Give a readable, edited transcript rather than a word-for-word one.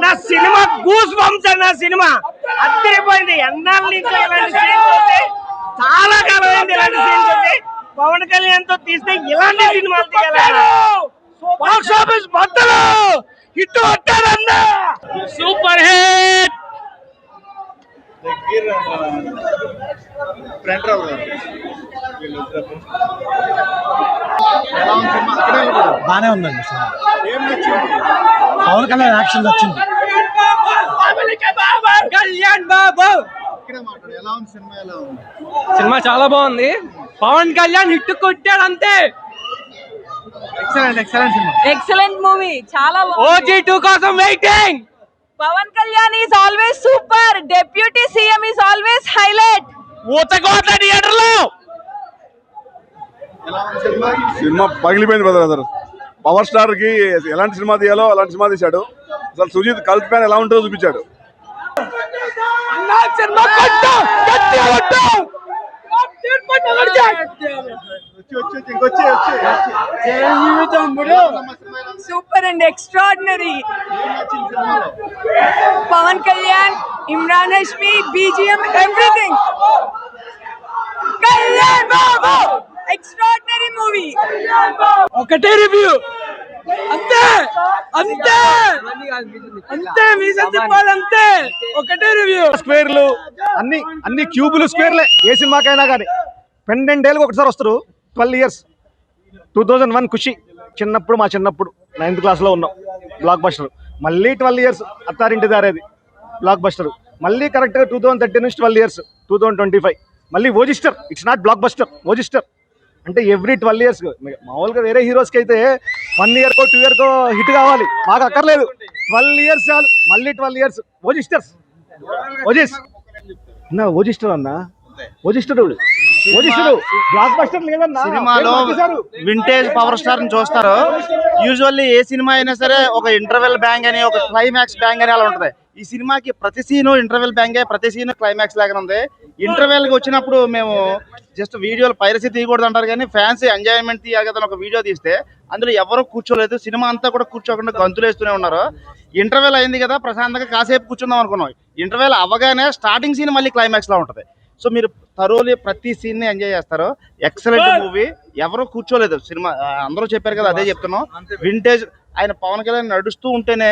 నా cinema goose bumps అన్న cinema అద్దరిపోయింది. ఎన్నాళ్ళ నుంచి ఇలాంటి సీన్ చూసి చాలా కాలం అయింది. ఇలాంటి సీన్ చూసి పవన్ కళ్యాణ్ తో తీస్తే ఇలాంటి సినిమాలు తీయాలన్న. బాక్స్ ఆఫీస్ బద్దలు హిట్ కొట్టారన్న. Super hit. బానే ఉందండి పవన్ కళ్యాణ్ యాక్షన్ వచ్చింది. సినిమా చాలా బాగుంది. పవన్ కళ్యాణ్ హిట్ కొట్టాడు అంతే. Excellent movie. చాలా ఓజీ 2 కోసం waiting. Pawan Kalyan is always super. Deputy CM is always highlight. ఊచకోట్ల థియేటర్ లో సినిమా పగిలిపోయింది బ్రదర్. పవర్ స్టార్ కి ఎలాంటి సినిమా తీయాలో అలాంటి సినిమా తీశాడు. అసలు సుజీత్ కల్త్ ప్యాన్ ఎలా ఉంటుందో చూపించాడు. Super and extraordinary. Pawan Kalyan, Emraan Hashmi, BGM, everything. Kalyan Babu extraordinary movie. ఒకటే రివ్యూ అంతే అంతే అంతే. మీసం చెప్పాలి అంతే. ఒకటే రివ్యూ. స్క్వేర్లు అన్ని క్యూబులు స్క్వేర్లే. ఏ సినిమాకైనా కానీ పెండెంట్ ఏళ్ళకి ఒకసారి వస్తారు. 12 years 2001 ఖుషి. మా చిన్నప్పుడు 9th క్లాస్లో ఉన్నాం. Block buster. మళ్ళీ 12 years అత్తారింటి దారేది బ్లాక్ బస్టర్. మళ్ళీ కరెక్ట్గా 2013 నుంచి 12 years 2025 మళ్ళీ ఓజిస్టర్. ఇట్స్ నాట్ బ్లాక్ బస్టర్, ఓజిస్టర్. అంటే ఎవ్రీ 12 years. మామూలుగా వేరే హీరోస్కి అయితే 1 year 2 year హిట్ కావాలి. మాకు అక్కర్లేదు. 12 years చాలు. మళ్ళీ 12 years ఓజిస్టర్స్. ఓజిస్టర్ అన్న ఓజిస్టర్ బ్లాక్ బస్టర్ లేదన్నా. సినిమాలో వింటేజ్ పవర్ స్టార్ ని చూస్తారు. యూజువల్లీ ఏ సినిమా అయినా సరే ఒక ఇంటర్వెల్ బ్యాంగ్ అని, ఒక క్లైమాక్స్ బ్యాంగ్ అని అలా ఉంటుంది. ఈ సినిమాకి ప్రతి సీను ఇంటర్వెల్ బ్యాంగే, ప్రతి సీను క్లైమాక్స్ లాగానే ఉంది. ఇంటర్వెల్ కి వచ్చినప్పుడు మేము జస్ట్ వీడియోలు పైరసీ తీయకూడదు అంటారు, కానీ ఫ్యాన్స్ ఎంజాయ్మెంట్ తీయాలి కదా ఒక వీడియో తీస్తే అందులో ఎవరు కూర్చోలేదు. సినిమా అంతా కూడా కూర్చోకుండా గంతులు వేస్తూనే ఉన్నారు. ఇంటర్వెల్ అయింది కదా ప్రశాంతంగా కాసేపు కూర్చుందాం అనుకున్నాం. ఇంటర్వెల్ అవ్వగానే స్టార్టింగ్ సీన్ మళ్ళీ క్లైమాక్స్ లా ఉంటుంది. సో మీరు థరోలీ ప్రతి సీన్ ని ఎంజాయ్ చేస్తారు. Excellent movie. ఎవరు కూర్చోలేదు సినిమా. అందరూ చెప్పారు కదా, అదే చెప్తున్నాం. వింటేజ్ ఆయన పవన్ కళ్యాణ్ నడుస్తూ ఉంటేనే